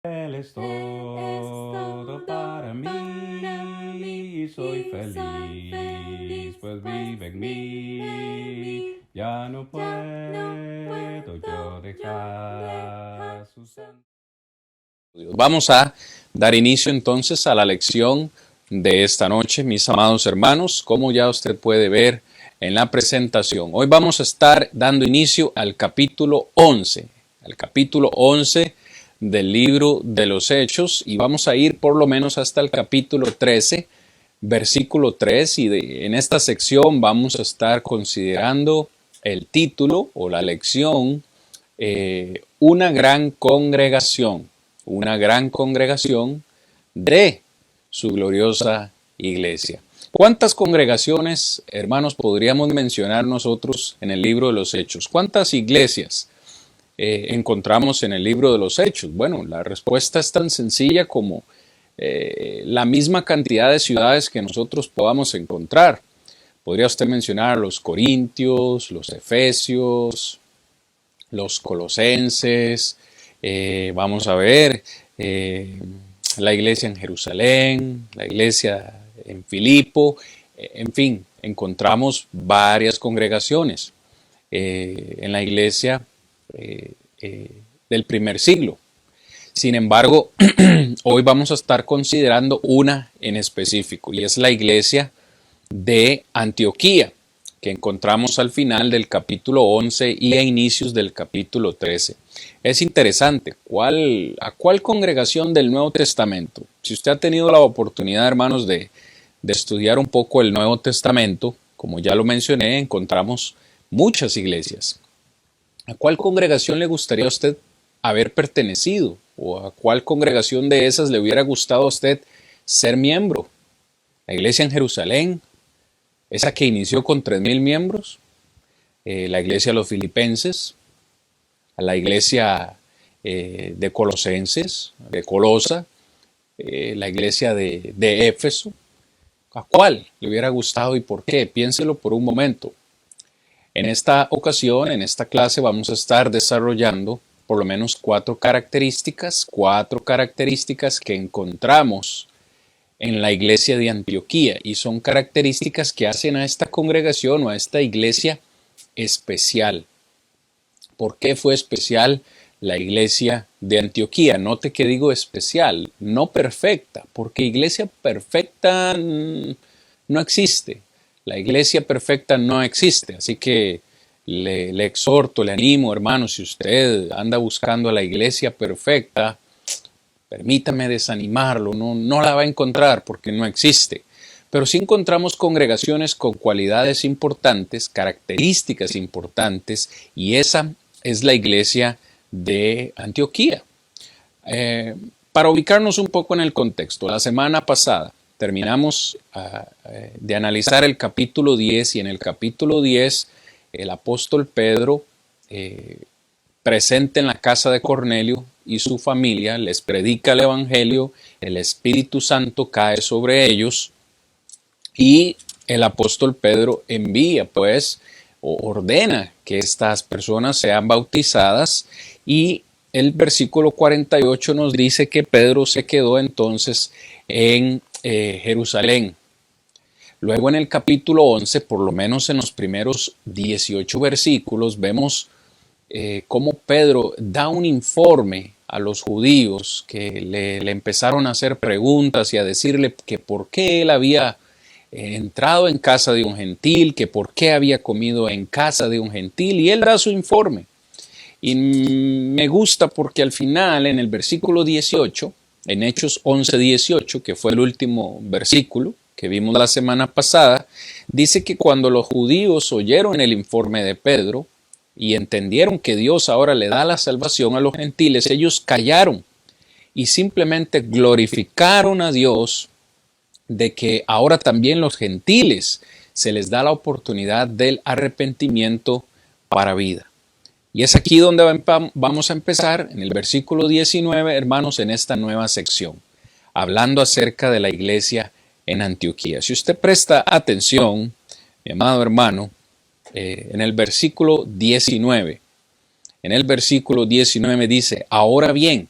Él es todo para mí, soy feliz, pues vive en mí. Ya no puedo yo dejar su santo. Vamos a dar inicio entonces a la lección de esta noche, mis amados hermanos. Como ya usted puede ver en la presentación, hoy vamos a estar dando inicio al capítulo 11, del libro de los Hechos, y vamos a ir por lo menos hasta el capítulo 13, versículo 3, y en esta sección vamos a estar considerando el título o la lección, una gran congregación de su gloriosa iglesia. ¿Cuántas congregaciones, hermanos, podríamos mencionar nosotros en el libro de los Hechos? ¿Cuántas iglesias encontramos en el libro de los Hechos? Bueno, la respuesta es tan sencilla como la misma cantidad de ciudades que nosotros podamos encontrar. Podría usted mencionar los Corintios, los Efesios, los Colosenses, vamos a ver, la iglesia en Jerusalén, la iglesia en Filipo, en fin, encontramos varias congregaciones en la iglesia del primer siglo. Sin embargo, hoy vamos a estar considerando una en específico, y es la iglesia de Antioquía, que encontramos al final del capítulo 11 y a inicios del capítulo 13. Es interesante, ¿a cuál congregación del Nuevo Testamento? Si usted ha tenido la oportunidad, hermanos, de estudiar un poco el Nuevo Testamento, como ya lo mencioné, encontramos muchas iglesias. ¿A cuál congregación le gustaría a usted haber pertenecido? ¿O a cuál congregación de esas le hubiera gustado a usted ser miembro? ¿La iglesia en Jerusalén? ¿Esa que inició con 3,000 miembros? La iglesia de los filipenses, a la iglesia de Colosenses, de Colosa, la iglesia de Éfeso. ¿A cuál le hubiera gustado y por qué? Piénselo por un momento. En esta ocasión, en esta clase, vamos a estar desarrollando por lo menos cuatro características que encontramos en la iglesia de Antioquía, y son características que hacen a esta congregación o a esta iglesia especial. ¿Por qué fue especial la iglesia de Antioquía? Note que digo especial, no perfecta, porque iglesia perfecta no existe. La iglesia perfecta no existe, así que le exhorto, le animo, hermano, si usted anda buscando a la iglesia perfecta, permítame desanimarlo, no la va a encontrar porque no existe. Pero sí encontramos congregaciones con cualidades importantes, características importantes, y esa es la iglesia de Antioquía. Para ubicarnos un poco en el contexto, la semana pasada terminamos de analizar el capítulo 10, y en el capítulo 10 el apóstol Pedro presente en la casa de Cornelio y su familia, les predica el evangelio, el Espíritu Santo cae sobre ellos, y el apóstol Pedro envía, pues, o ordena que estas personas sean bautizadas, y el versículo 48 nos dice que Pedro se quedó entonces en Jerusalén. Luego en el capítulo 11, por lo menos en los primeros 18 versículos, vemos cómo Pedro da un informe a los judíos que le empezaron a hacer preguntas y a decirle que por qué él había entrado en casa de un gentil, que por qué había comido en casa de un gentil, y él da su informe. Y me gusta porque al final, en el versículo 18, en Hechos 11:18, que fue el último versículo que vimos la semana pasada, dice que cuando los judíos oyeron el informe de Pedro y entendieron que Dios ahora le da la salvación a los gentiles, ellos callaron y simplemente glorificaron a Dios de que ahora también los gentiles se les da la oportunidad del arrepentimiento para vida. Y es aquí donde vamos a empezar, en el versículo 19, hermanos, en esta nueva sección, hablando acerca de la iglesia en Antioquía. Si usted presta atención, mi amado hermano, en el versículo 19 dice, ahora bien,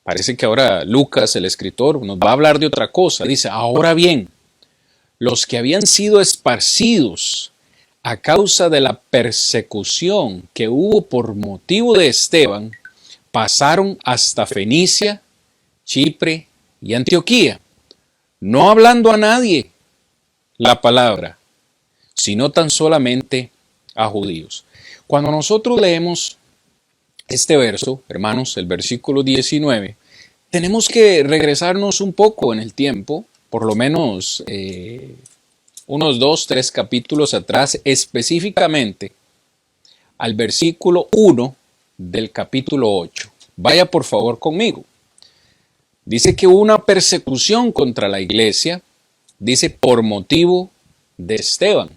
Parece que ahora Lucas, el escritor, nos va a hablar de otra cosa. Dice, ahora bien, los que habían sido esparcidos a causa de la persecución que hubo por motivo de Esteban, pasaron hasta Fenicia, Chipre y Antioquía, no hablando a nadie la palabra, sino tan solamente a judíos. Cuando nosotros leemos este verso, hermanos, el versículo 19, tenemos que regresarnos un poco en el tiempo, por lo menos unos 2, 3 capítulos atrás, específicamente al versículo 1 del capítulo 8. Vaya por favor conmigo. Dice que hubo una persecución contra la iglesia, dice por motivo de Esteban.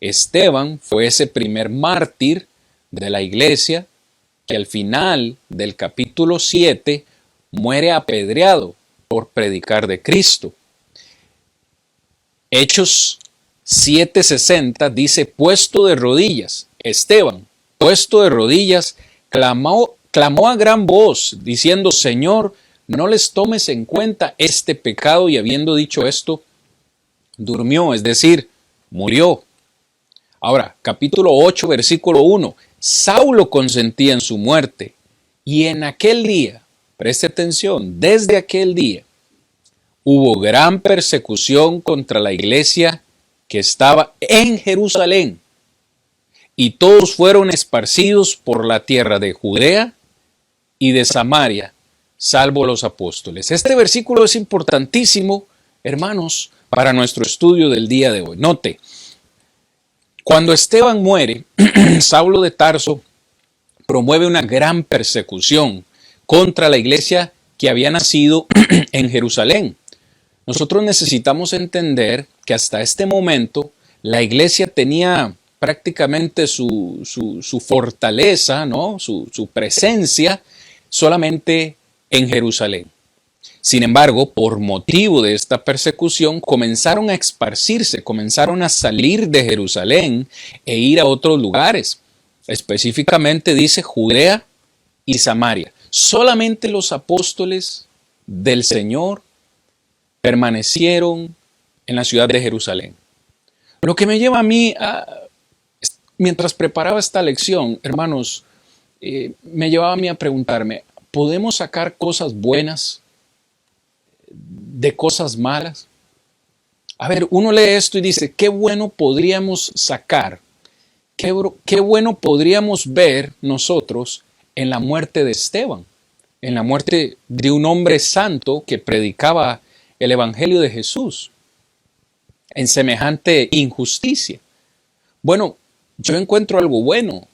Esteban fue ese primer mártir de la iglesia que al final del capítulo 7 muere apedreado por predicar de Cristo. Hechos 7:60 dice, puesto de rodillas, Esteban, puesto de rodillas, clamó a gran voz, diciendo, Señor, no les tomes en cuenta este pecado, y habiendo dicho esto, durmió, es decir, murió. Ahora, capítulo 8, versículo 1, Saulo consentía en su muerte, y en aquel día, preste atención, desde aquel día, hubo gran persecución contra la iglesia que estaba en Jerusalén, y todos fueron esparcidos por la tierra de Judea y de Samaria, salvo los apóstoles. Este versículo es importantísimo, hermanos, para nuestro estudio del día de hoy. Note, cuando Esteban muere, Saulo de Tarso promueve una gran persecución contra la iglesia que había nacido en Jerusalén. Nosotros necesitamos entender que hasta este momento la iglesia tenía prácticamente su fortaleza, ¿no? su presencia solamente en Jerusalén. Sin embargo, por motivo de esta persecución, comenzaron a esparcirse, comenzaron a salir de Jerusalén e ir a otros lugares. Específicamente dice Judea y Samaria. Solamente los apóstoles del Señor permanecieron en la ciudad de Jerusalén. Lo que me lleva a mí, mientras preparaba esta lección, hermanos, me llevaba a mí a preguntarme, ¿podemos sacar cosas buenas de cosas malas? A ver, uno lee esto y dice, qué bueno podríamos sacar, qué bueno podríamos ver nosotros en la muerte de Esteban, en la muerte de un hombre santo que predicaba el evangelio de Jesús, en semejante injusticia. Bueno, yo encuentro algo bueno,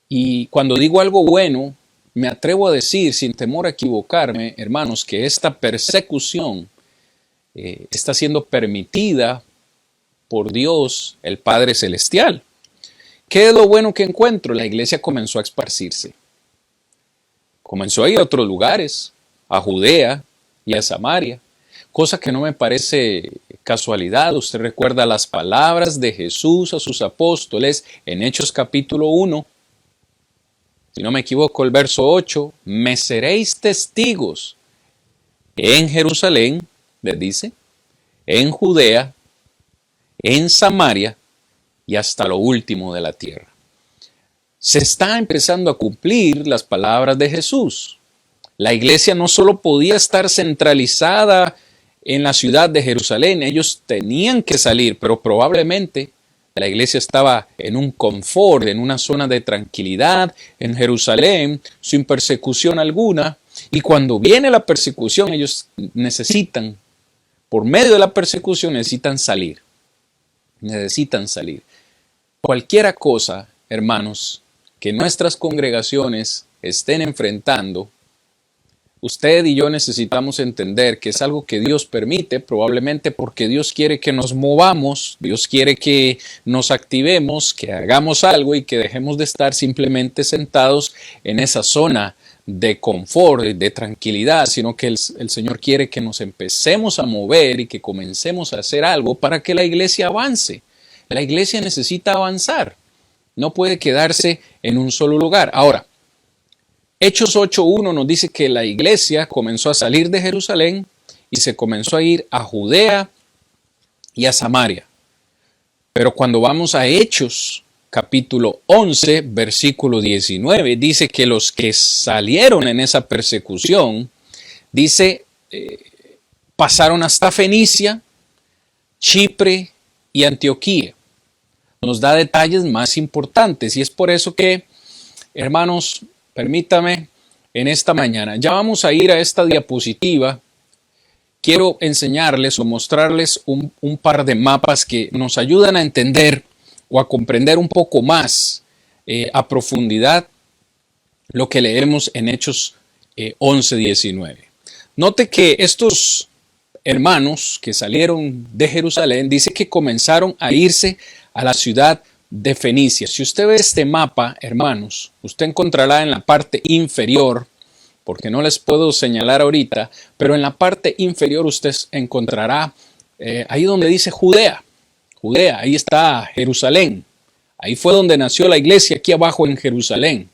y cuando digo algo bueno, me atrevo a decir, sin temor a equivocarme, hermanos, que esta persecución está siendo permitida por Dios, el Padre Celestial. ¿Qué es lo bueno que encuentro? La iglesia comenzó a esparcirse. Comenzó a ir a otros lugares, a Judea y a Samaria, cosa que no me parece casualidad. Usted recuerda las palabras de Jesús a sus apóstoles en Hechos capítulo 1. Si no me equivoco, el verso 8, me seréis testigos en Jerusalén, les dice, en Judea, en Samaria y hasta lo último de la tierra. Se está empezando a cumplir las palabras de Jesús. La iglesia no solo podía estar centralizada en la ciudad de Jerusalén, ellos tenían que salir, pero probablemente la iglesia estaba en un confort, en una zona de tranquilidad en Jerusalén, sin persecución alguna. Y cuando viene la persecución, ellos necesitan, por medio de la persecución, necesitan salir. Necesitan salir. Cualquiera cosa, hermanos, que nuestras congregaciones estén enfrentando, usted y yo necesitamos entender que es algo que Dios permite, probablemente porque Dios quiere que nos movamos, Dios quiere que nos activemos, que hagamos algo y que dejemos de estar simplemente sentados en esa zona de confort, de tranquilidad, sino que el Señor quiere que nos empecemos a mover y que comencemos a hacer algo para que la iglesia avance. La iglesia necesita avanzar, no puede quedarse en un solo lugar. Ahora, Hechos 8:1 nos dice que la iglesia comenzó a salir de Jerusalén y se comenzó a ir a Judea y a Samaria. Pero cuando vamos a Hechos capítulo 11, versículo 19, dice que los que salieron en esa persecución, dice, pasaron hasta Fenicia, Chipre y Antioquía. Nos da detalles más importantes y es por eso que, hermanos, permítame en esta mañana, ya vamos a ir a esta diapositiva. Quiero enseñarles o mostrarles un par de mapas que nos ayudan a entender o a comprender un poco más a profundidad lo que leemos en Hechos 11:19. Note que estos hermanos que salieron de Jerusalén, dice que comenzaron a irse a la ciudad de Fenicia. Si usted ve este mapa, hermanos, usted encontrará en la parte inferior, porque no les puedo señalar ahorita, pero en la parte inferior usted encontrará ahí donde dice Judea. Judea, ahí está Jerusalén. Ahí fue donde nació la iglesia, aquí abajo en Jerusalén.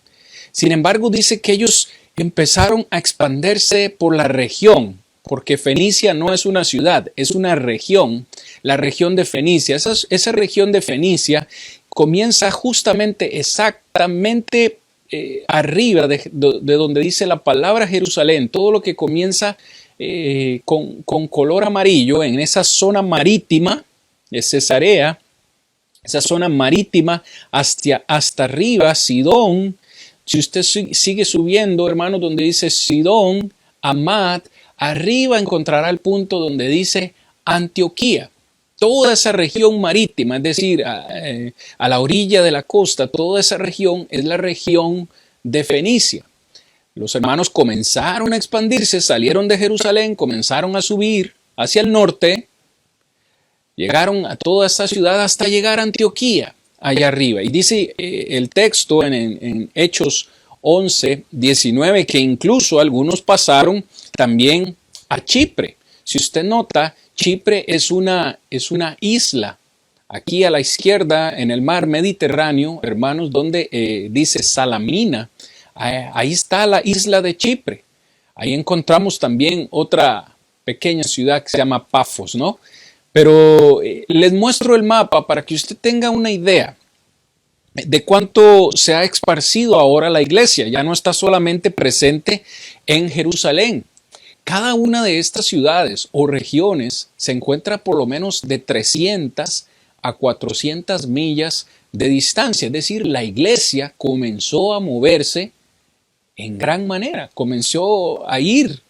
Sin embargo, dice que ellos empezaron a expandirse por la región, porque Fenicia no es una ciudad, es una región, la región de Fenicia. Esa región de Fenicia comienza justamente exactamente arriba de donde dice la palabra Jerusalén, todo lo que comienza con color amarillo en esa zona marítima de Cesarea, esa zona marítima hasta arriba, Sidón. Si usted sigue subiendo, hermano, donde dice Sidón, Amad, arriba encontrará el punto donde dice Antioquía. Toda esa región marítima, es decir, a la orilla de la costa, toda esa región es la región de Fenicia. Los hermanos comenzaron a expandirse, salieron de Jerusalén, comenzaron a subir hacia el norte, llegaron a toda esta ciudad hasta llegar a Antioquía, allá arriba. Y dice el texto en Hechos 11:19 que incluso algunos pasaron también a Chipre. Si usted nota, Chipre es una isla. Aquí a la izquierda, en el mar Mediterráneo, hermanos, donde dice Salamina, ahí está la isla de Chipre. Ahí encontramos también otra pequeña ciudad que se llama Pafos, ¿no? Pero les muestro el mapa para que usted tenga una idea de cuánto se ha esparcido ahora la iglesia. Ya no está solamente presente en Jerusalén. Cada una de estas ciudades o regiones se encuentra por lo menos de 300 a 400 millas de distancia. Es decir, la iglesia comenzó a moverse en gran manera, comenzó a ir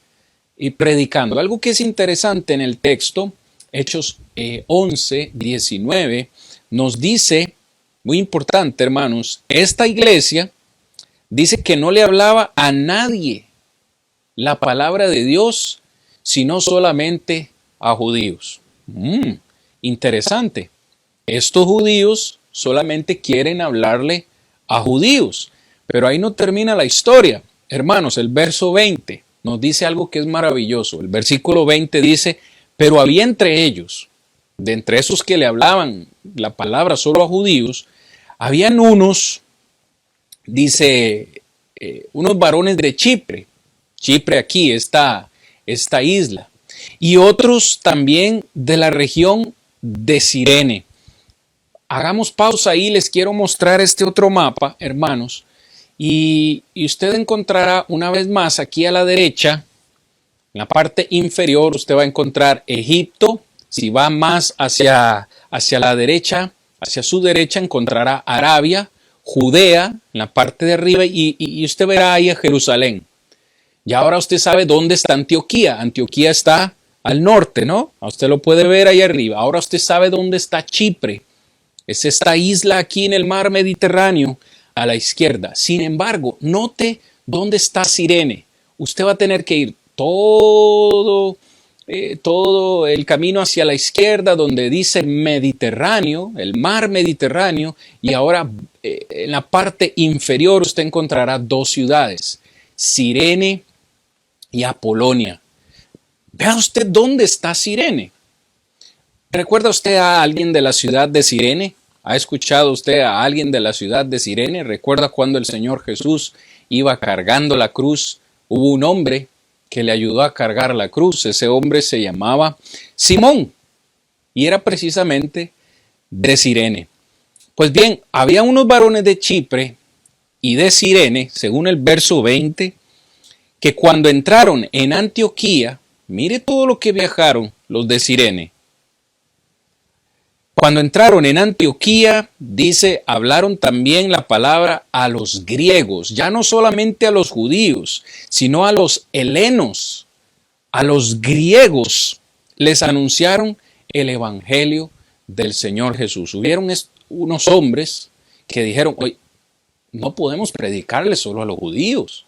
y predicando. Algo que es interesante en el texto, Hechos 11:19, nos dice, muy importante, hermanos, esta iglesia dice que no le hablaba a nadie la palabra de Dios, sino solamente a judíos. Interesante. Estos judíos solamente quieren hablarle a judíos, pero ahí no termina la historia. Hermanos, el verso 20 nos dice algo que es maravilloso. El versículo 20 dice, pero había entre ellos, de entre esos que le hablaban la palabra solo a judíos, habían unos, dice, unos varones de Chipre. Chipre aquí, esta isla. Y otros también de la región de Cirene. Hagamos pausa ahí, les quiero mostrar este otro mapa, hermanos. Y usted encontrará una vez más aquí a la derecha, en la parte inferior, usted va a encontrar Egipto. Si va más hacia la derecha, hacia su derecha, encontrará Arabia, Judea, en la parte de arriba, y usted verá ahí a Jerusalén. Y ahora usted sabe dónde está Antioquía. Antioquía está al norte, ¿no? Usted lo puede ver ahí arriba. Ahora usted sabe dónde está Chipre. Es esta isla aquí en el mar Mediterráneo a la izquierda. Sin embargo, note dónde está Cirene. Usted va a tener que ir todo el camino hacia la izquierda donde dice Mediterráneo, el mar Mediterráneo, y ahora en la parte inferior usted encontrará dos ciudades, Cirene y Apolonia. Vea usted dónde está Cirene. ¿Recuerda usted a alguien de la ciudad de Cirene? ¿Ha escuchado usted a alguien de la ciudad de Cirene? ¿Recuerda cuando el Señor Jesús iba cargando la cruz, hubo un hombre que le ayudó a cargar la cruz. Ese hombre se llamaba Simón y era precisamente de Cirene. Pues bien, había unos varones de Chipre y de Cirene, según el verso 20, que cuando entraron en Antioquía, mire todo lo que viajaron los de Cirene. Cuando entraron en Antioquía, dice, hablaron también la palabra a los griegos, ya no solamente a los judíos, sino a los helenos, a los griegos, les anunciaron el evangelio del Señor Jesús. Hubieron unos hombres que dijeron, oye, no podemos predicarle solo a los judíos.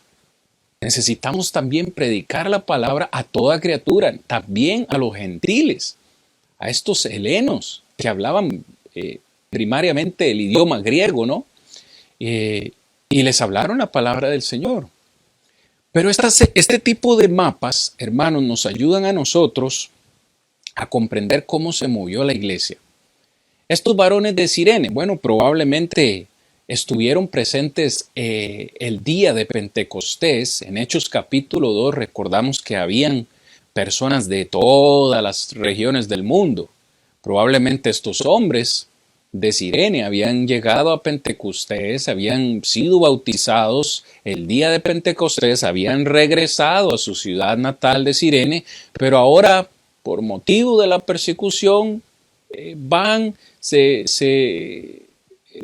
Necesitamos también predicar la palabra a toda criatura, también a los gentiles, a estos helenos que hablaban primariamente el idioma griego, ¿no? Y les hablaron la palabra del Señor. Pero este tipo de mapas, hermanos, nos ayudan a nosotros a comprender cómo se movió la iglesia. Estos varones de Cirene, bueno, probablemente estuvieron presentes el día de Pentecostés. En Hechos capítulo 2 recordamos que habían personas de todas las regiones del mundo. Probablemente estos hombres de Cirene habían llegado a Pentecostés, habían sido bautizados el día de Pentecostés, habían regresado a su ciudad natal de Cirene, pero ahora, por motivo de la persecución, se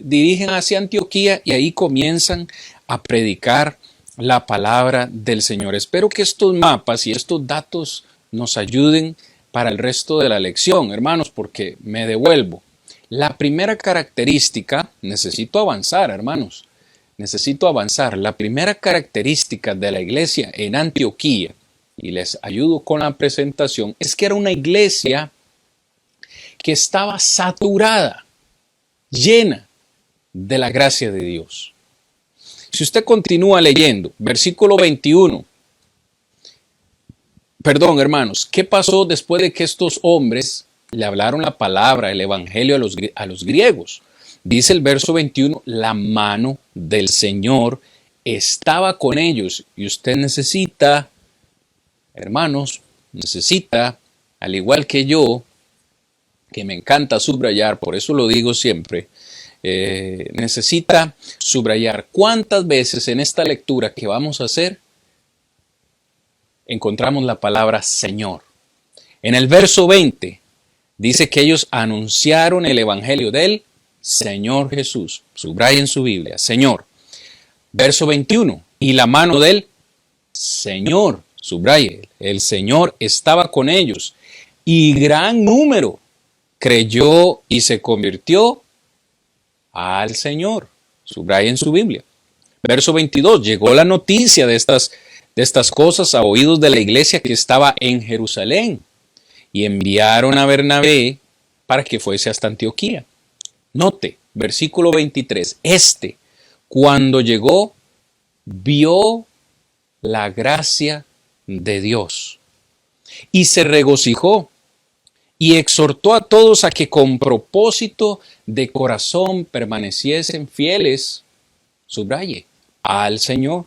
dirigen hacia Antioquía y ahí comienzan a predicar la palabra del Señor. Espero que estos mapas y estos datos nos ayuden para el resto de la lección, hermanos, porque me devuelvo. La primera característica, necesito avanzar, hermanos, necesito avanzar. La primera característica de la iglesia en Antioquía, y les ayudo con la presentación, es que era una iglesia que estaba saturada, llena de la gracia de Dios. Si usted continúa leyendo, versículo 21, perdón, hermanos, ¿qué pasó después de que estos hombres le hablaron la palabra, el evangelio a los griegos? Dice el verso 21, la mano del Señor estaba con ellos. Y usted necesita, hermanos, necesita, al igual que yo, que me encanta subrayar, por eso lo digo siempre, necesita subrayar cuántas veces en esta lectura que vamos a hacer encontramos la palabra Señor. En el verso 20 dice que ellos anunciaron el evangelio del Señor Jesús. Subraya en su Biblia, Señor. Verso 21, y la mano del Señor, subraye, el Señor estaba con ellos y gran número creyó y se convirtió al Señor. Subraya en su Biblia. Verso 22, llegó la noticia de estas cosas a oídos de la iglesia que estaba en Jerusalén y enviaron a Bernabé para que fuese hasta Antioquía. Note, versículo 23, cuando llegó, vio la gracia de Dios y se regocijó y exhortó a todos a que con propósito de corazón permaneciesen fieles, subraye, al Señor.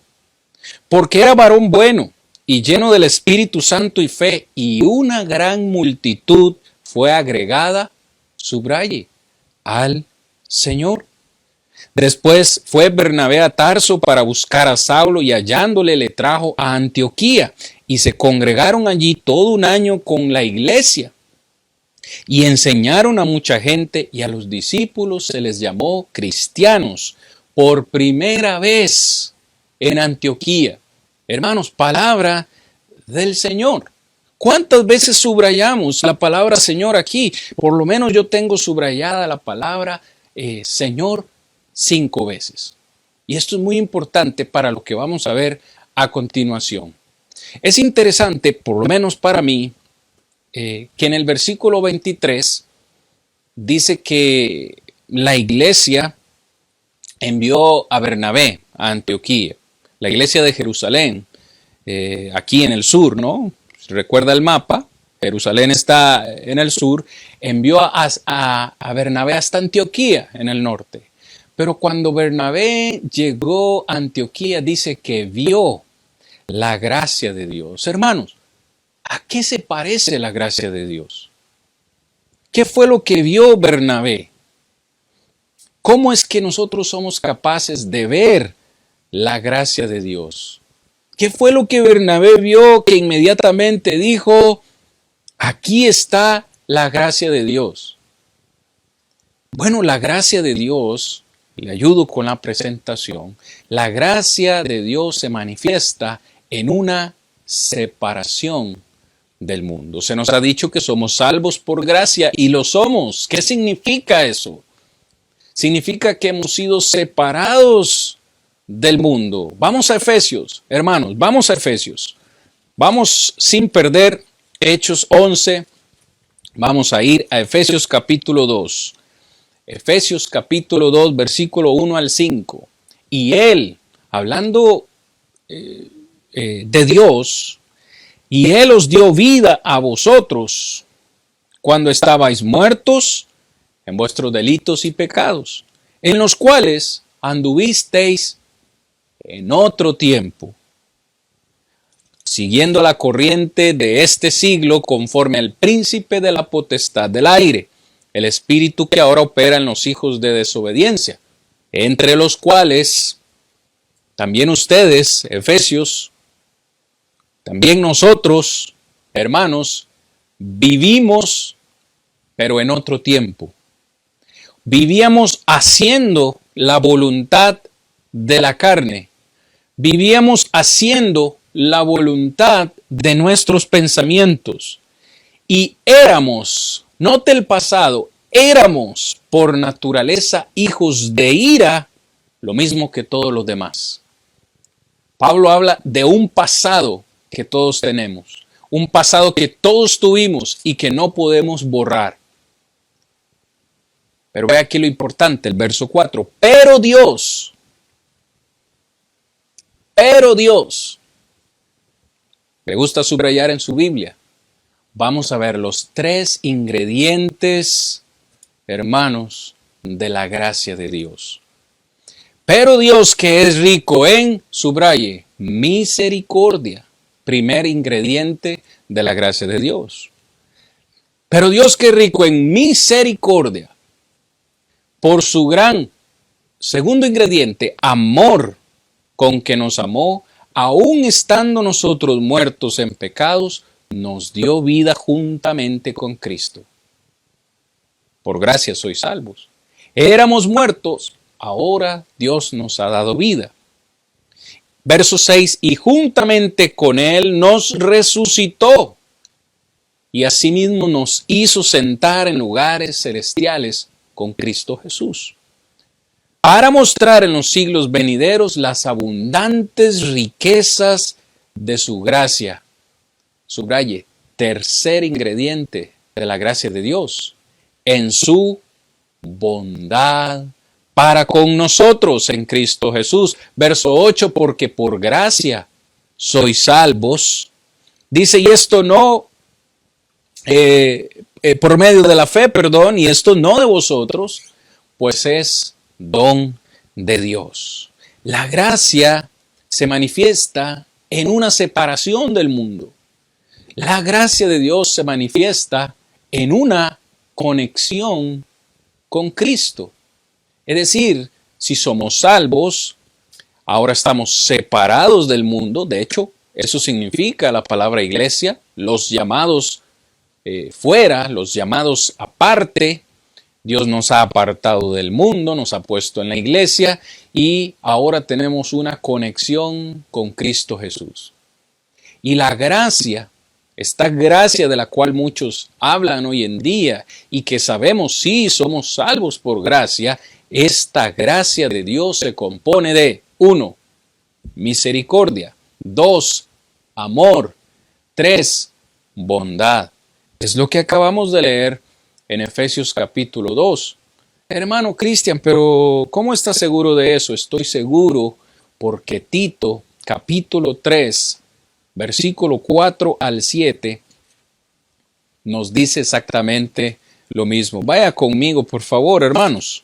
Porque era varón bueno y lleno del Espíritu Santo y fe, y una gran multitud fue agregada, subraye, al Señor. Después fue Bernabé a Tarso para buscar a Saulo y hallándole le trajo a Antioquía, y se congregaron allí todo un año con la iglesia. Y enseñaron a mucha gente, y a los discípulos se les llamó cristianos por primera vez en Antioquía. Hermanos, palabra del Señor. ¿Cuántas veces subrayamos la palabra Señor aquí? Por lo menos yo tengo subrayada la palabra Señor 5 veces. Y esto es muy importante para lo que vamos a ver a continuación. Es interesante, por lo menos para mí, que en el versículo 23 dice que la iglesia envió a Bernabé a Antioquía, la iglesia de Jerusalén, aquí en el sur, ¿no? Recuerda el mapa, Jerusalén está en el sur, envió a Bernabé hasta Antioquía en el norte. Pero cuando Bernabé llegó a Antioquía, dice que vio la gracia de Dios. Hermanos, ¿a qué se parece la gracia de Dios? ¿Qué fue lo que vio Bernabé? ¿Cómo es que nosotros somos capaces de ver la gracia de Dios? ¿Qué fue lo que Bernabé vio que inmediatamente dijo, aquí está la gracia de Dios? Bueno, la gracia de Dios, le ayudo con la presentación, la gracia de Dios se manifiesta en una separación del mundo. Se nos ha dicho que somos salvos por gracia y lo somos. ¿Qué significa eso? Significa que hemos sido separados del mundo. Vamos a Efesios, hermanos, vamos a Efesios. Vamos sin perder Hechos 11. Vamos a ir a Efesios capítulo 2. Efesios capítulo 2, versículo 1 al 5. Y él, hablando de Dios, y él os dio vida a vosotros cuando estabais muertos en vuestros delitos y pecados, en los cuales anduvisteis en otro tiempo, siguiendo la corriente de este siglo conforme al príncipe de la potestad del aire, el espíritu que ahora opera en los hijos de desobediencia, entre los cuales también ustedes, Efesios, también nosotros, hermanos, vivimos, pero en otro tiempo. Vivíamos haciendo la voluntad de la carne. Vivíamos haciendo la voluntad de nuestros pensamientos. Y éramos, note el pasado, éramos por naturaleza hijos de ira, lo mismo que todos los demás. Pablo habla de un pasado que todos tenemos, un pasado que todos tuvimos y que no podemos borrar. Pero ve aquí lo importante, el verso 4. Pero Dios, le gusta subrayar en su Biblia. Vamos a ver los 3 ingredientes, hermanos, de la gracia de Dios. Pero Dios que es rico en, subraye, misericordia. Primer ingrediente de la gracia de Dios. Pero Dios que es rico en misericordia, por su gran, segundo ingrediente, amor con que nos amó, aun estando nosotros muertos en pecados, nos dio vida juntamente con Cristo. Por gracia sois salvos. Éramos muertos, ahora Dios nos ha dado vida. Verso 6, y juntamente con Él nos resucitó, y asimismo nos hizo sentar en lugares celestiales con Cristo Jesús, para mostrar en los siglos venideros las abundantes riquezas de su gracia. Subraye, tercer ingrediente de la gracia de Dios, en su bondad para con nosotros en Cristo Jesús. Verso 8, porque por gracia sois salvos. Dice, y esto no por medio de la fe, perdón, y esto no de vosotros, pues es don de Dios. La gracia se manifiesta en una separación del mundo. La gracia de Dios se manifiesta en una conexión con Cristo. Es decir, si somos salvos, ahora estamos separados del mundo. De hecho, eso significa la palabra iglesia, los llamados fuera, los llamados aparte. Dios nos ha apartado del mundo, nos ha puesto en la iglesia y ahora tenemos una conexión con Cristo Jesús. Y la gracia, esta gracia de la cual muchos hablan hoy en día y que sabemos sí somos salvos por gracia, esta gracia de Dios se compone de 1. Misericordia. 2. Amor. 3. Bondad. Es lo que acabamos de leer en Efesios capítulo 2. Hermano Cristian, pero ¿cómo estás seguro de eso? Estoy seguro porque Tito capítulo 3, versículo 4 al 7 nos dice exactamente lo mismo. Vaya conmigo, por favor, hermanos,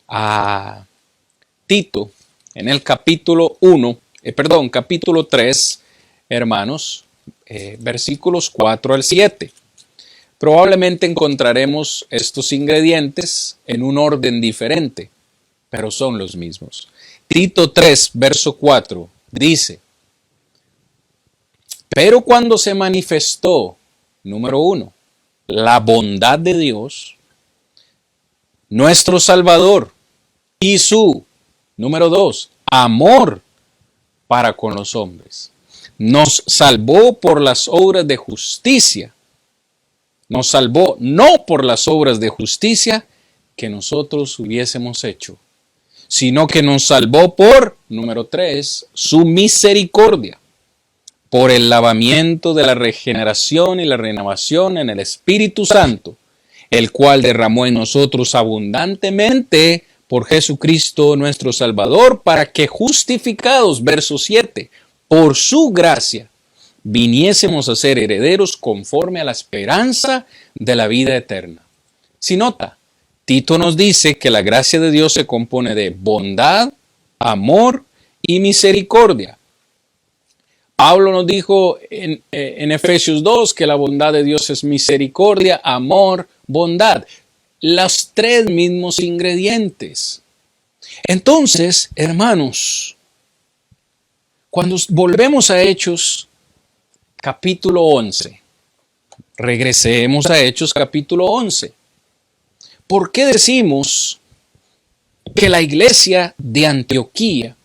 a Tito, en el capítulo 3, hermanos, versículos 4 al 7. Probablemente encontraremos estos ingredientes en un orden diferente, pero son los mismos. Tito 3, verso 4, dice: pero cuando se manifestó, número 1, la bondad de Dios, nuestro Salvador, y su, número 2, amor para con los hombres, nos salvó por las obras de justicia. Nos salvó no por las obras de justicia que nosotros hubiésemos hecho, sino que nos salvó por, número 3, su misericordia, por el lavamiento de la regeneración y la renovación en el Espíritu Santo, el cual derramó en nosotros abundantemente por Jesucristo nuestro Salvador, para que justificados, verso 7, por su gracia, viniésemos a ser herederos conforme a la esperanza de la vida eterna. Si nota, Tito nos dice que la gracia de Dios se compone de bondad, amor y misericordia. Pablo nos dijo en Efesios 2 que la bondad de Dios es misericordia, amor, bondad. Los tres mismos ingredientes. Entonces, hermanos, cuando volvemos a Hechos capítulo 11, regresemos a Hechos capítulo 11. ¿Por qué decimos que la iglesia de Antioquía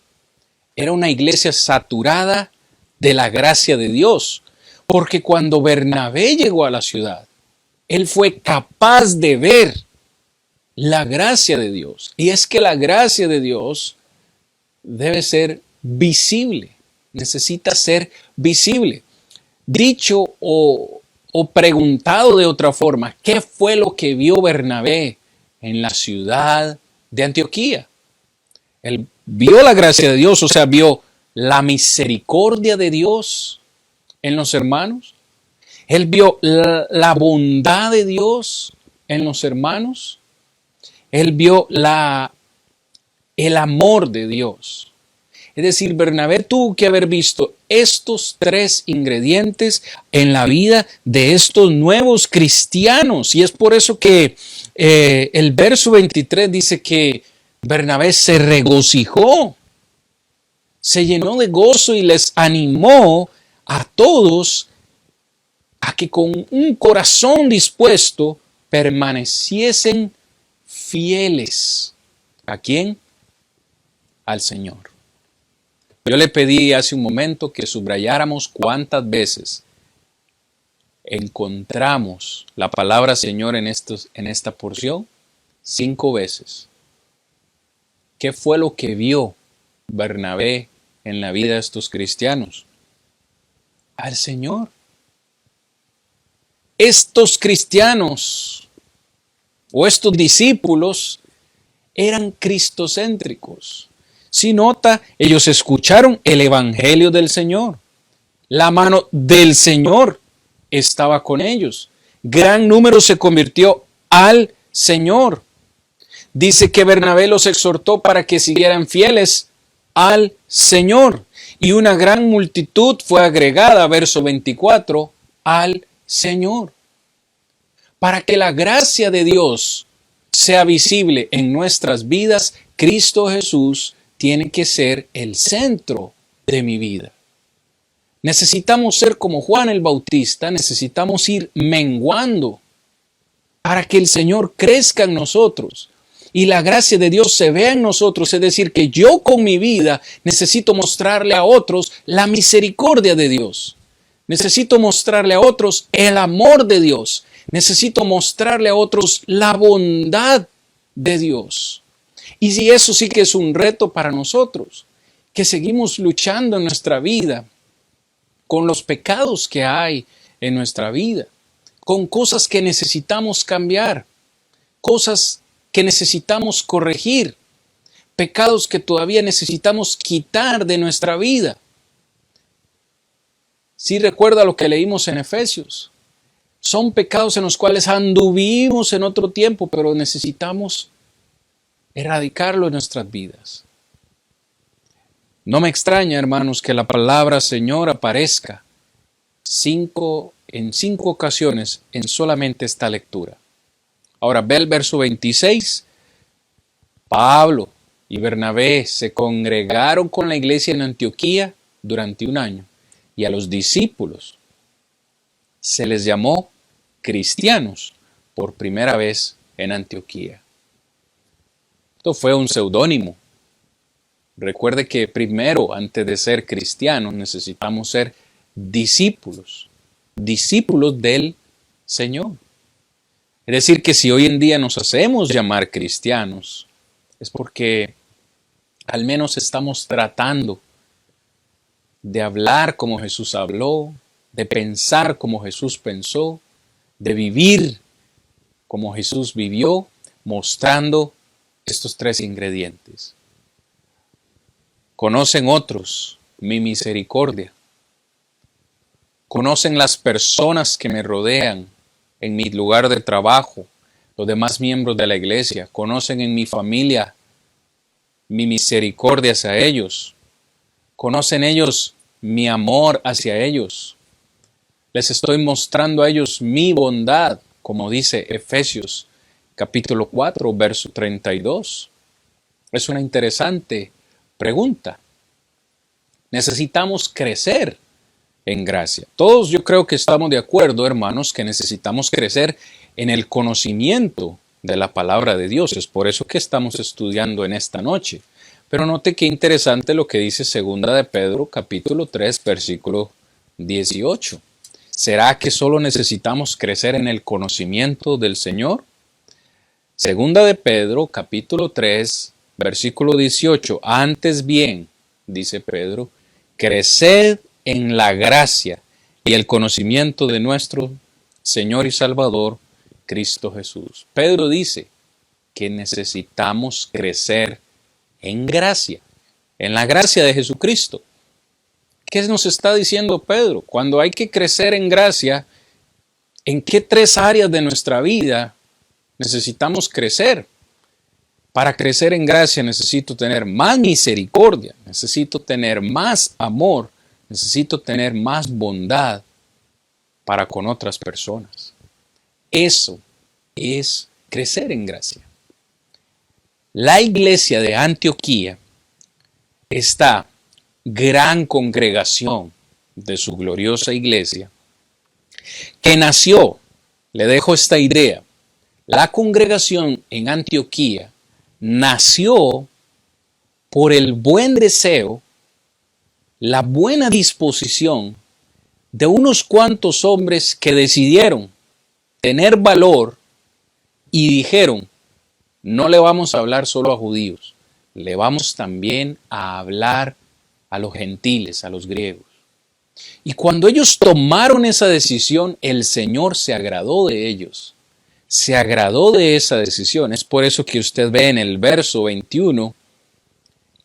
era una iglesia saturada de la gracia de Dios? Porque cuando Bernabé llegó a la ciudad, él fue capaz de ver la gracia de Dios. Y es que la gracia de Dios debe ser visible, necesita ser visible. Dicho o preguntado de otra forma, ¿qué fue lo que vio Bernabé en la ciudad de Antioquía? Él vio la gracia de Dios, o sea, vio la misericordia de Dios en los hermanos. Él vio la bondad de Dios en los hermanos. Él vio el amor de Dios. Es decir, Bernabé tuvo que haber visto estos tres ingredientes en la vida de estos nuevos cristianos. Y es por eso que el verso 23 dice que Bernabé se regocijó, se llenó de gozo y les animó a todos a que con un corazón dispuesto permaneciesen fieles. ¿A quién? Al Señor. Yo le pedí hace un momento que subrayáramos cuántas veces encontramos la palabra Señor en esta porción. 5 veces. ¿Qué fue lo que vio Bernabé en la vida de estos cristianos? Al Señor. Estos cristianos o estos discípulos eran cristocéntricos. Si nota, ellos escucharon el evangelio del Señor. La mano del Señor estaba con ellos. Gran número se convirtió al Señor. Dice que Bernabé los exhortó para que siguieran fieles al Señor. Y una gran multitud fue agregada, verso 24, al Señor. Para que la gracia de Dios sea visible en nuestras vidas, Cristo Jesús tiene que ser el centro de mi vida. Necesitamos ser como Juan el Bautista, necesitamos ir menguando para que el Señor crezca en nosotros y la gracia de Dios se vea en nosotros. Es decir, que yo con mi vida necesito mostrarle a otros la misericordia de Dios. Necesito mostrarle a otros el amor de Dios. Necesito mostrarle a otros la bondad de Dios. Y si eso sí que es un reto para nosotros, que seguimos luchando en nuestra vida con los pecados que hay en nuestra vida, con cosas que necesitamos cambiar, cosas que necesitamos corregir, pecados que todavía necesitamos quitar de nuestra vida. Sí, recuerda lo que leímos en Efesios. Son pecados en los cuales anduvimos en otro tiempo, pero necesitamos erradicarlo en nuestras vidas. No me extraña, hermanos, que la palabra Señor aparezca en cinco ocasiones en solamente esta lectura. Ahora ve el verso 26. Pablo y Bernabé se congregaron con la iglesia en Antioquía durante un año, y a los discípulos se les llamó cristianos por primera vez en Antioquía. Esto fue un seudónimo. Recuerde que primero, antes de ser cristianos, necesitamos ser discípulos del Señor. Es decir, que si hoy en día nos hacemos llamar cristianos, es porque al menos estamos tratando de hablar como Jesús habló, de pensar como Jesús pensó, de vivir como Jesús vivió, mostrando estos tres ingredientes. Conocen otros mi misericordia. Conocen las personas que me rodean en mi lugar de trabajo, los demás miembros de la iglesia. Conocen en mi familia mi misericordia hacia ellos. Conocen ellos mi amor hacia ellos. Les estoy mostrando a ellos mi bondad, como dice Efesios capítulo 4, verso 32. Es una interesante pregunta. Necesitamos crecer en gracia. Todos yo creo que estamos de acuerdo, hermanos, que necesitamos crecer en el conocimiento de la palabra de Dios. Es por eso que estamos estudiando en esta noche. Pero note qué interesante lo que dice Segunda de Pedro, capítulo 3, versículo 18. ¿Será que solo necesitamos crecer en el conocimiento del Señor? Segunda de Pedro, capítulo 3, versículo 18. Antes bien, dice Pedro, creced en la gracia y el conocimiento de nuestro Señor y Salvador, Cristo Jesús. Pedro dice que necesitamos crecer en gracia, en la gracia de Jesucristo. ¿Qué nos está diciendo Pedro? Cuando hay que crecer en gracia, ¿en qué tres áreas de nuestra vida necesitamos crecer? Para crecer en gracia necesito tener más misericordia, necesito tener más amor, necesito tener más bondad para con otras personas. Eso es crecer en gracia. La iglesia de Antioquía, esta gran congregación de su gloriosa iglesia, que nació, le dejo esta idea, la congregación en Antioquía nació por el buen deseo, la buena disposición de unos cuantos hombres que decidieron tener valor y dijeron, no le vamos a hablar solo a judíos, le vamos también a hablar a los gentiles, a los griegos. Y cuando ellos tomaron esa decisión, el Señor se agradó de ellos. Se agradó de esa decisión. Es por eso que usted ve en el verso 21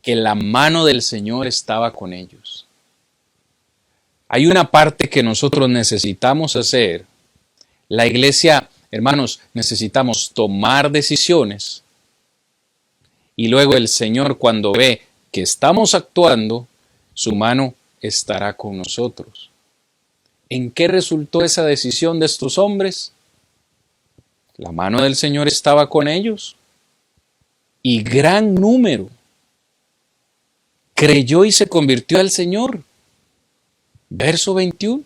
que la mano del Señor estaba con ellos. Hay una parte que nosotros necesitamos hacer. La iglesia, hermanos, necesitamos tomar decisiones y luego el Señor, cuando ve que estamos actuando, su mano estará con nosotros. ¿En qué resultó esa decisión de estos hombres? La mano del Señor estaba con ellos y gran número creyó y se convirtió al Señor. Verso 21.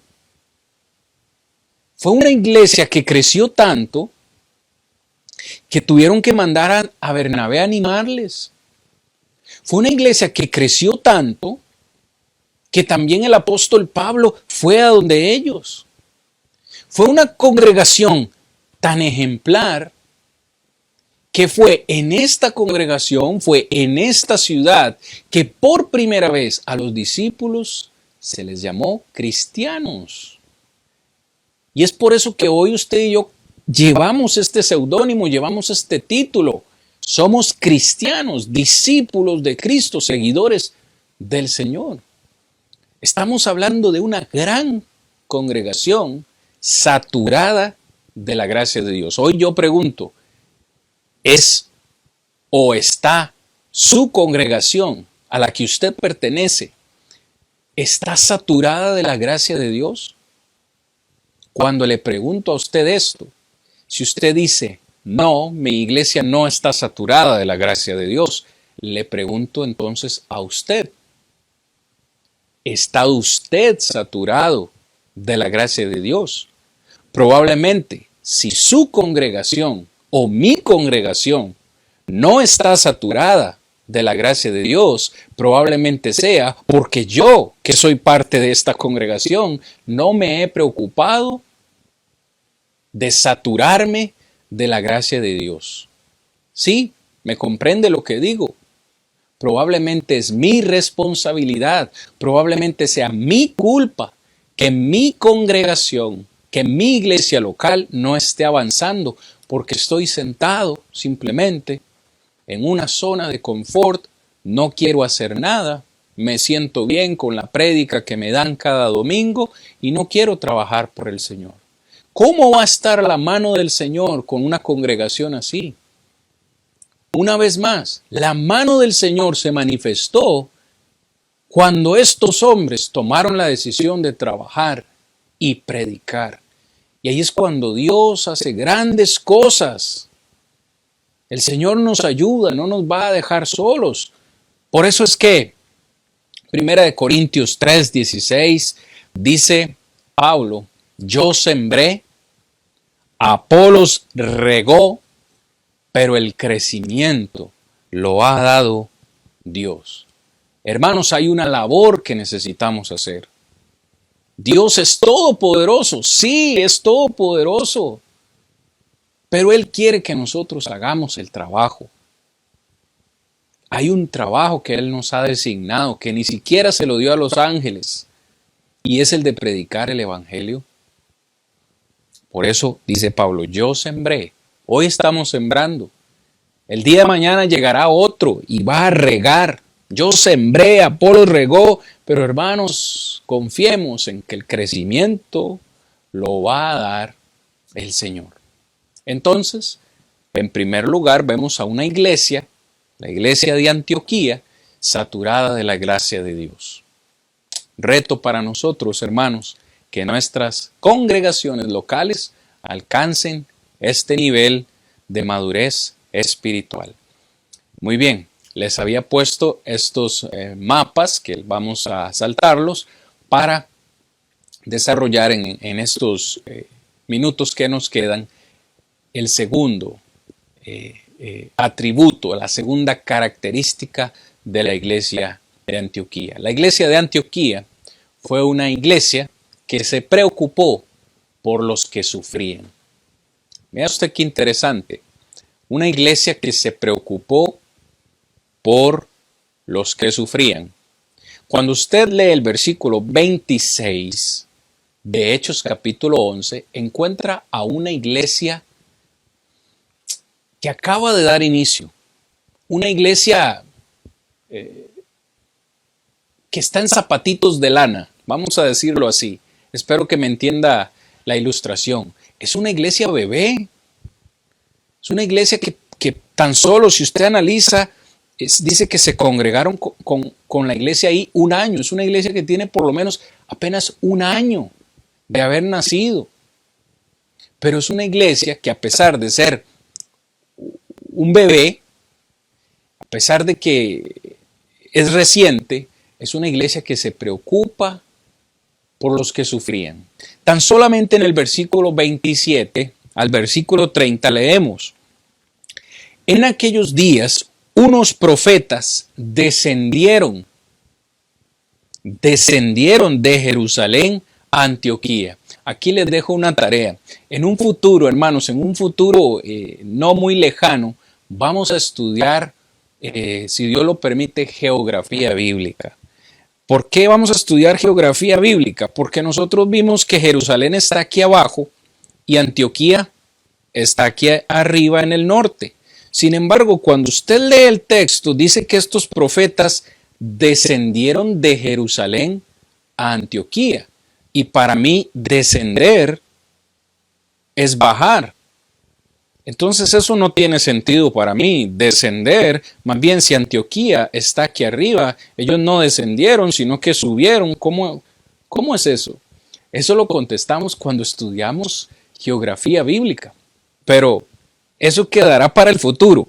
Fue una iglesia que creció tanto que tuvieron que mandar a Bernabé a animarles. Fue una iglesia que creció tanto que también el apóstol Pablo fue a donde ellos. Fue una congregación tan ejemplar que fue en esta congregación, fue en esta ciudad que por primera vez a los discípulos se les llamó cristianos. Y es por eso que hoy usted y yo llevamos este seudónimo, llevamos este título. Somos cristianos, discípulos de Cristo, seguidores del Señor. Estamos hablando de una gran congregación saturada de la gracia de Dios. Hoy yo pregunto, ¿es o está su congregación a la que usted pertenece está saturada de la gracia de Dios? Cuando le pregunto a usted esto, si usted dice, no, mi iglesia no está saturada de la gracia de Dios, le pregunto entonces a usted, ¿está usted saturado de la gracia de Dios? Probablemente, si su congregación o mi congregación no está saturada de la gracia de Dios, probablemente sea porque yo, que soy parte de esta congregación, no me he preocupado de saturarme de la gracia de Dios. ¿Sí? ¿Me comprende lo que digo? Probablemente es mi responsabilidad, probablemente sea mi culpa que mi congregación, que mi iglesia local no esté avanzando porque estoy sentado simplemente en una zona de confort, no quiero hacer nada, me siento bien con la prédica que me dan cada domingo y no quiero trabajar por el Señor. ¿Cómo va a estar la mano del Señor con una congregación así? Una vez más, la mano del Señor se manifestó cuando estos hombres tomaron la decisión de trabajar y predicar. Y ahí es cuando Dios hace grandes cosas. El Señor nos ayuda, no nos va a dejar solos. Por eso es que 1 Corintios 3:16 dice Pablo, yo sembré, Apolos regó, pero el crecimiento lo ha dado Dios. Hermanos, hay una labor que necesitamos hacer. Dios es todopoderoso, sí, es todopoderoso, pero Él quiere que nosotros hagamos el trabajo. Hay un trabajo que Él nos ha designado, que ni siquiera se lo dio a los ángeles, y es el de predicar el Evangelio. Por eso dice Pablo, yo sembré, hoy estamos sembrando. El día de mañana llegará otro y va a regar. Yo sembré, Apolo regó, pero hermanos, confiemos en que el crecimiento lo va a dar el Señor. Entonces, en primer lugar, vemos a una iglesia, la iglesia de Antioquía, saturada de la gracia de Dios. Reto para nosotros, hermanos, que nuestras congregaciones locales alcancen este nivel de madurez espiritual. Muy bien, les había puesto estos mapas que vamos a saltarlos para desarrollar en estos minutos que nos quedan el segundo atributo, la segunda característica de la iglesia de Antioquía. La iglesia de Antioquía fue una iglesia que se preocupó por los que sufrían. Vea usted qué interesante. Una iglesia que se preocupó por los que sufrían. Cuando usted lee el versículo 26 de Hechos capítulo 11, encuentra a una iglesia que acaba de dar inicio. Una iglesia que está en zapatitos de lana, vamos a decirlo así. Espero que me entienda la ilustración. Es una iglesia bebé. Es una iglesia que tan solo, si usted analiza, dice que se congregaron con la iglesia ahí un año. Es una iglesia que tiene por lo menos apenas un año de haber nacido. Pero es una iglesia que, a pesar de ser un bebé, a pesar de que es reciente, es una iglesia que se preocupa por los que sufrían. Tan solamente en el versículo 27 al versículo 30 leemos: en aquellos días unos profetas descendieron de Jerusalén a Antioquía. Aquí les dejo una tarea. En un futuro, hermanos, en un futuro no muy lejano, vamos a estudiar, si Dios lo permite, geografía bíblica. ¿Por qué vamos a estudiar geografía bíblica? Porque nosotros vimos que Jerusalén está aquí abajo y Antioquía está aquí arriba en el norte. Sin embargo, cuando usted lee el texto, dice que estos profetas descendieron de Jerusalén a Antioquía. Y para mí, descender es bajar. Entonces eso no tiene sentido para mí, descender. Más bien, si Antioquía está aquí arriba, ellos no descendieron, sino que subieron. ¿Cómo es eso? Eso lo contestamos cuando estudiamos geografía bíblica. Pero eso quedará para el futuro.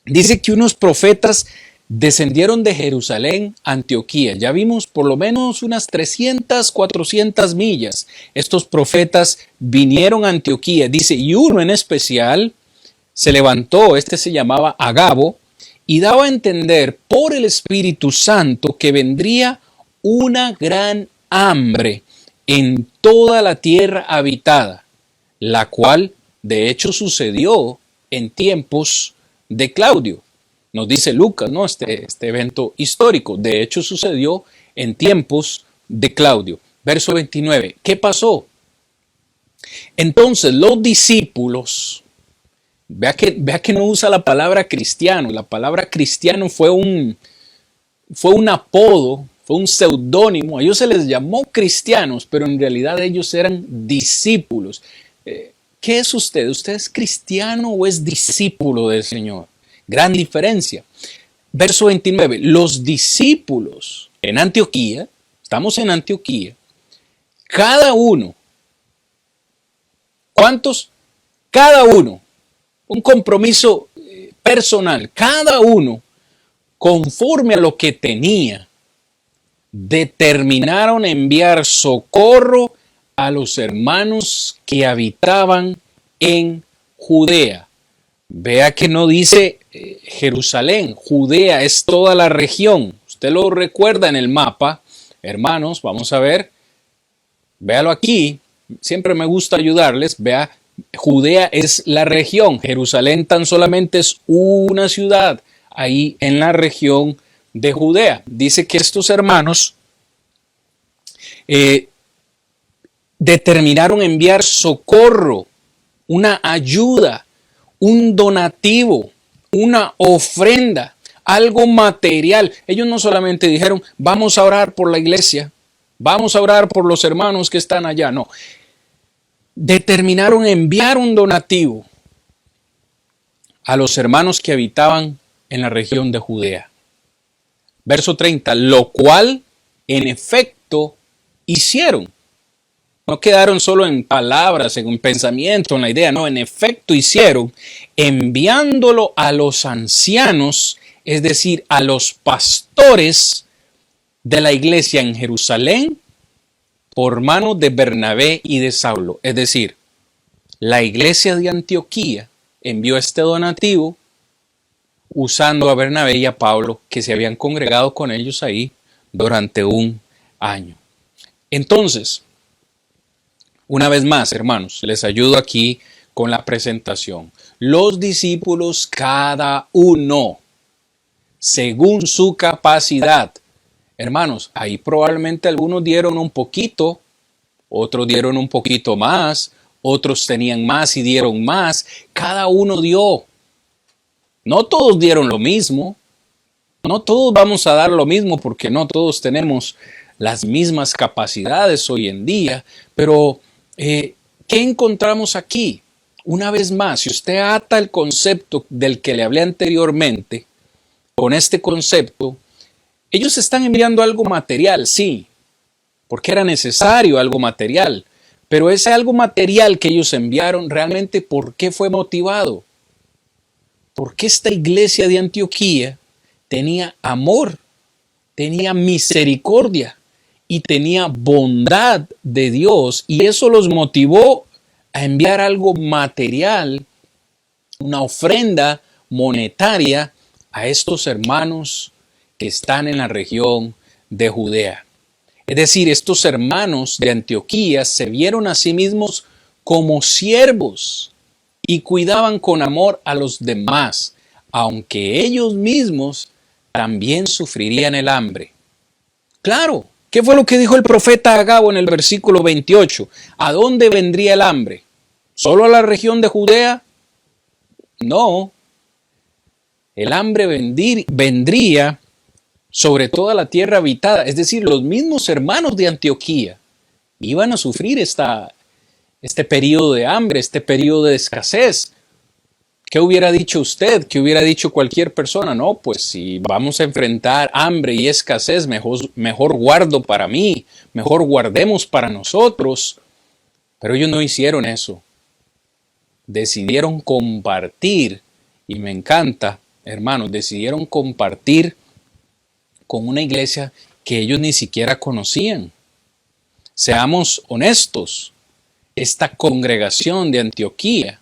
Dice que unos profetas descendieron de Jerusalén a Antioquía. Ya vimos por lo menos unas 300, 400 millas. Estos profetas vinieron a Antioquía. Dice, y uno en especial se levantó, este se llamaba Agabo, y daba a entender por el Espíritu Santo que vendría una gran hambre en toda la tierra habitada, la cual de hecho sucedió en tiempos de Claudio. Nos dice Lucas, ¿no? Este evento histórico. De hecho sucedió en tiempos de Claudio. Verso 29. ¿Qué pasó? Entonces los discípulos, vea que no usa la palabra cristiano. La palabra cristiano fue un apodo, fue un seudónimo. A ellos se les llamó cristianos, pero en realidad ellos eran discípulos. ¿Qué es usted? ¿Usted es cristiano o es discípulo del Señor? Gran diferencia. Verso 29. Los discípulos en Antioquía, estamos en Antioquía, cada uno, ¿cuántos? Cada uno, un compromiso personal, cada uno, conforme a lo que tenía, determinaron enviar socorro a los hermanos que habitaban en Judea. Vea que no dice Jerusalén, Judea es toda la región. Usted lo recuerda en el mapa, hermanos, vamos a ver, véalo aquí, siempre me gusta ayudarles, vea, Judea es la región, Jerusalén tan solamente es una ciudad ahí en la región de Judea. Dice que estos hermanos determinaron enviar socorro, una ayuda, un donativo, una ofrenda, algo material. Ellos no solamente dijeron, vamos a orar por la iglesia, vamos a orar por los hermanos que están allá. No, determinaron enviar un donativo a los hermanos que habitaban en la región de Judea. Verso 30, lo cual en efecto hicieron. No quedaron solo en palabras, en un pensamiento, en la idea, no, en efecto hicieron, enviándolo a los ancianos, es decir, a los pastores de la iglesia en Jerusalén, por mano de Bernabé y de Saulo. Es decir, la iglesia de Antioquía envió este donativo usando a Bernabé y a Pablo, que se habían congregado con ellos ahí durante un año. Entonces, una vez más, hermanos, les ayudo aquí con la presentación. Los discípulos, cada uno, según su capacidad. Hermanos, ahí probablemente algunos dieron un poquito, otros dieron un poquito más, otros tenían más y dieron más. Cada uno dio. No todos dieron lo mismo. No todos vamos a dar lo mismo porque no todos tenemos las mismas capacidades hoy en día. Pero, ¿qué encontramos aquí? Una vez más, si usted ata el concepto del que le hablé anteriormente, con este concepto, ellos están enviando algo material, sí, porque era necesario algo material. Pero ese algo material que ellos enviaron, realmente, ¿por qué fue motivado? Porque esta iglesia de Antioquía tenía amor, tenía misericordia y tenía bondad de Dios, y eso los motivó a enviar algo material, una ofrenda monetaria a estos hermanos que están en la región de Judea. Es decir, estos hermanos de Antioquía se vieron a sí mismos como siervos y cuidaban con amor a los demás, aunque ellos mismos también sufrirían el hambre. Claro, ¿qué fue lo que dijo el profeta Agabo en el versículo 28? ¿A dónde vendría el hambre? ¿Solo a la región de Judea? No. El hambre vendría sobre toda la tierra habitada. Es decir, los mismos hermanos de Antioquía iban a sufrir este periodo de hambre, este periodo de escasez. ¿Qué hubiera dicho usted? ¿Qué hubiera dicho cualquier persona? No, pues si vamos a enfrentar hambre y escasez, mejor guardo para mí, mejor guardemos para nosotros. Pero ellos no hicieron eso. Decidieron compartir, y me encanta, hermanos, decidieron compartir con una iglesia que ellos ni siquiera conocían. Seamos honestos, esta congregación de Antioquía,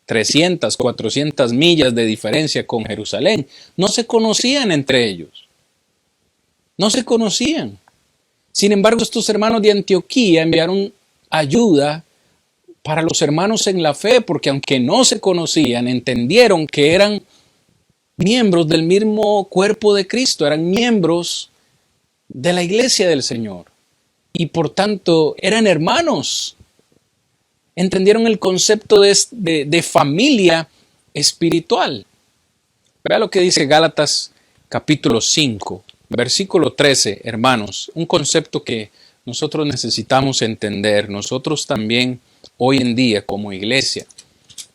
300, 400 millas de diferencia con Jerusalén, no se conocían entre ellos. No se conocían. Sin embargo, estos hermanos de Antioquía enviaron ayuda para los hermanos en la fe, porque aunque no se conocían, entendieron que eran miembros del mismo cuerpo de Cristo, eran miembros de la iglesia del Señor. Y por tanto, eran hermanos. Entendieron el concepto de familia espiritual. Vea lo que dice Gálatas capítulo 5, versículo 13, hermanos. Un concepto que nosotros necesitamos entender. Nosotros también hoy en día como iglesia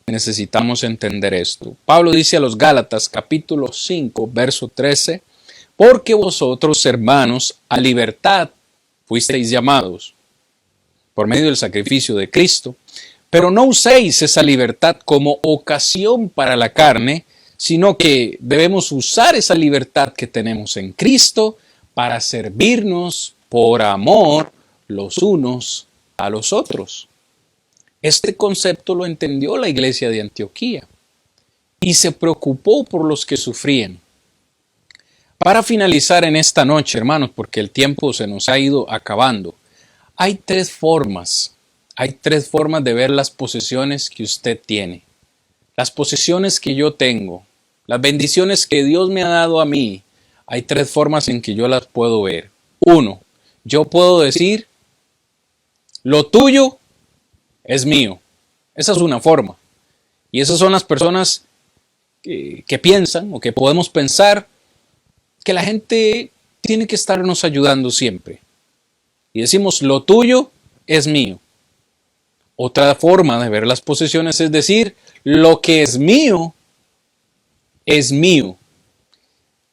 necesitamos entender esto. Pablo dice a los Gálatas capítulo 5, verso 13, porque vosotros, hermanos, a libertad fuisteis llamados por medio del sacrificio de Cristo, pero no uséis esa libertad como ocasión para la carne, sino que debemos usar esa libertad que tenemos en Cristo para servirnos por amor los unos a los otros. Este concepto lo entendió la iglesia de Antioquía y se preocupó por los que sufrían. Para finalizar en esta noche, hermanos, porque el tiempo se nos ha ido acabando, hay tres formas de ver las posesiones que usted tiene, las posesiones que yo tengo, las bendiciones que Dios me ha dado a mí. Hay tres formas en que yo las puedo ver. Uno, yo puedo decir, lo tuyo es mío. Esa es una forma. Y esas son las personas que piensan o que podemos pensar que la gente tiene que estarnos ayudando siempre. Y decimos, lo tuyo es mío. Otra forma de ver las posesiones es decir, lo que es mío es mío.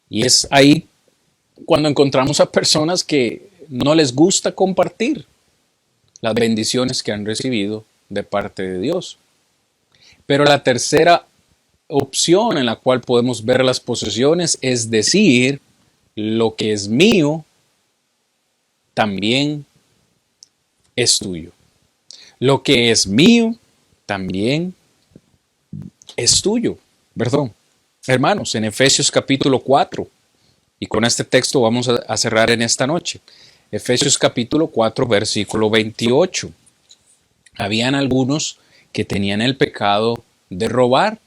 Y es ahí cuando encontramos a personas que no les gusta compartir las bendiciones que han recibido de parte de Dios. Pero la tercera opción en la cual podemos ver las posesiones es decir, lo que es mío también es tuyo. Lo que es mío también es tuyo. Perdón. Hermanos, en Efesios capítulo 4, y con este texto vamos a cerrar en esta noche. Efesios capítulo 4, versículo 28. Habían algunos que tenían el pecado de robar,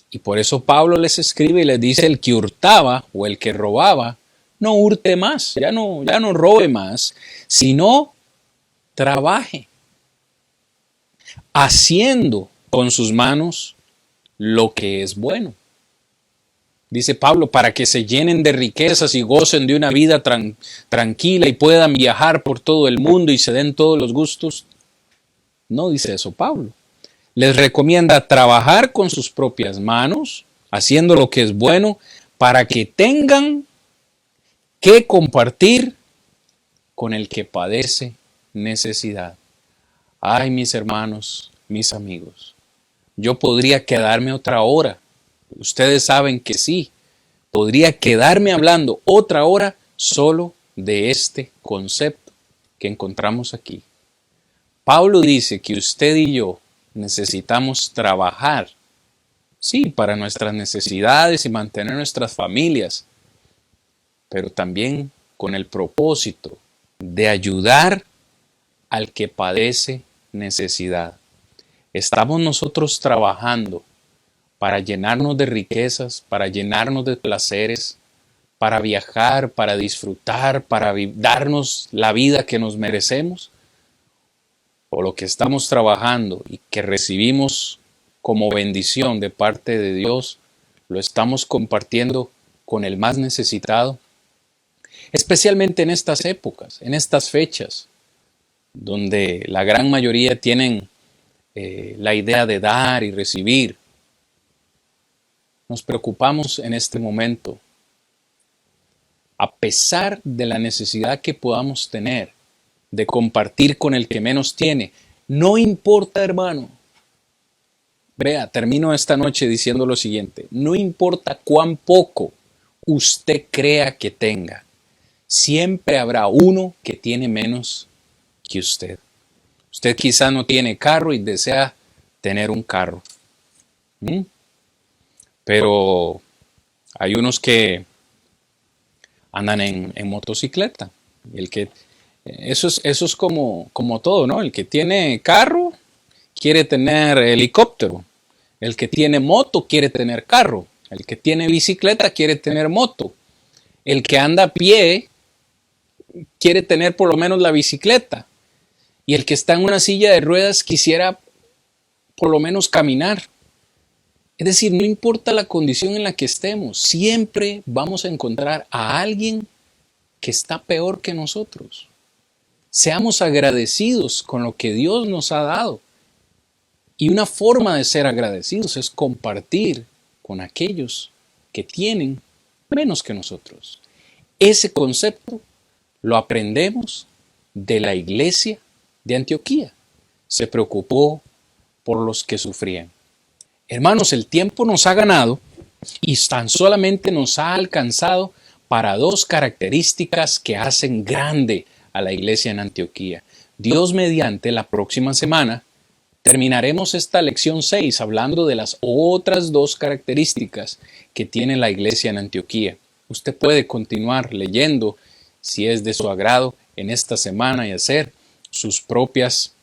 y por eso Pablo les escribe y les dice, el que hurtaba o el que robaba, no hurte más, ya no robe más, sino trabaje, haciendo con sus manos lo que es bueno. Dice Pablo, para que se llenen de riquezas y gocen de una vida tranquila y puedan viajar por todo el mundo y se den todos los gustos. No dice eso Pablo. Les recomienda trabajar con sus propias manos, haciendo lo que es bueno, para que tengan que compartir con el que padece necesidad. Ay, mis hermanos, mis amigos, yo podría quedarme otra hora. Ustedes saben que sí, podría quedarme hablando otra hora solo de este concepto que encontramos aquí. Pablo dice que usted y yo necesitamos trabajar, sí, para nuestras necesidades y mantener nuestras familias, pero también con el propósito de ayudar al que padece necesidad. Estamos nosotros trabajando para llenarnos de riquezas, para llenarnos de placeres, para viajar, para disfrutar, para darnos la vida que nos merecemos, o lo que estamos trabajando y que recibimos como bendición de parte de Dios, lo estamos compartiendo con el más necesitado, especialmente en estas épocas, en estas fechas, donde la gran mayoría tienen la idea de dar y recibir. nos preocupamos en este momento, a pesar de la necesidad que podamos tener de compartir con el que menos tiene, no importa, hermano. Vea, termino esta noche diciendo lo siguiente: no importa cuán poco usted crea que tenga, siempre habrá uno que tiene menos que usted. Usted quizá no tiene carro y desea tener un carro. Pero hay unos que andan en motocicleta. Eso es como todo, ¿no? El que tiene carro quiere tener helicóptero. El que tiene moto quiere tener carro. El que tiene bicicleta quiere tener moto. El que anda a pie quiere tener por lo menos la bicicleta. Y el que está en una silla de ruedas quisiera por lo menos caminar. Es decir, no importa la condición en la que estemos, siempre vamos a encontrar a alguien que está peor que nosotros. Seamos agradecidos con lo que Dios nos ha dado. Y una forma de ser agradecidos es compartir con aquellos que tienen menos que nosotros. Ese concepto lo aprendemos de la iglesia de Antioquía. Se preocupó por los que sufrían. Hermanos, el tiempo nos ha ganado y tan solamente nos ha alcanzado para dos características que hacen grande a la iglesia en Antioquía. Dios mediante, la próxima semana terminaremos esta lección 6 hablando de las otras dos características que tiene la iglesia en Antioquía. Usted puede continuar leyendo si es de su agrado en esta semana y hacer sus propias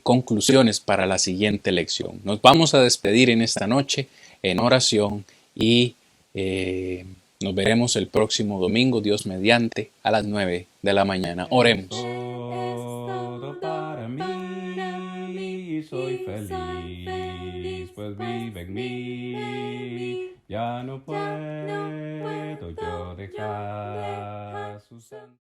conclusiones para la siguiente lección. Nos vamos a despedir en esta noche en oración y nos veremos el próximo domingo, Dios mediante, a las 9 de la mañana. Oremos. Todo para mí, soy feliz, pues vive en mí. Ya no puedo yo dejar su santo.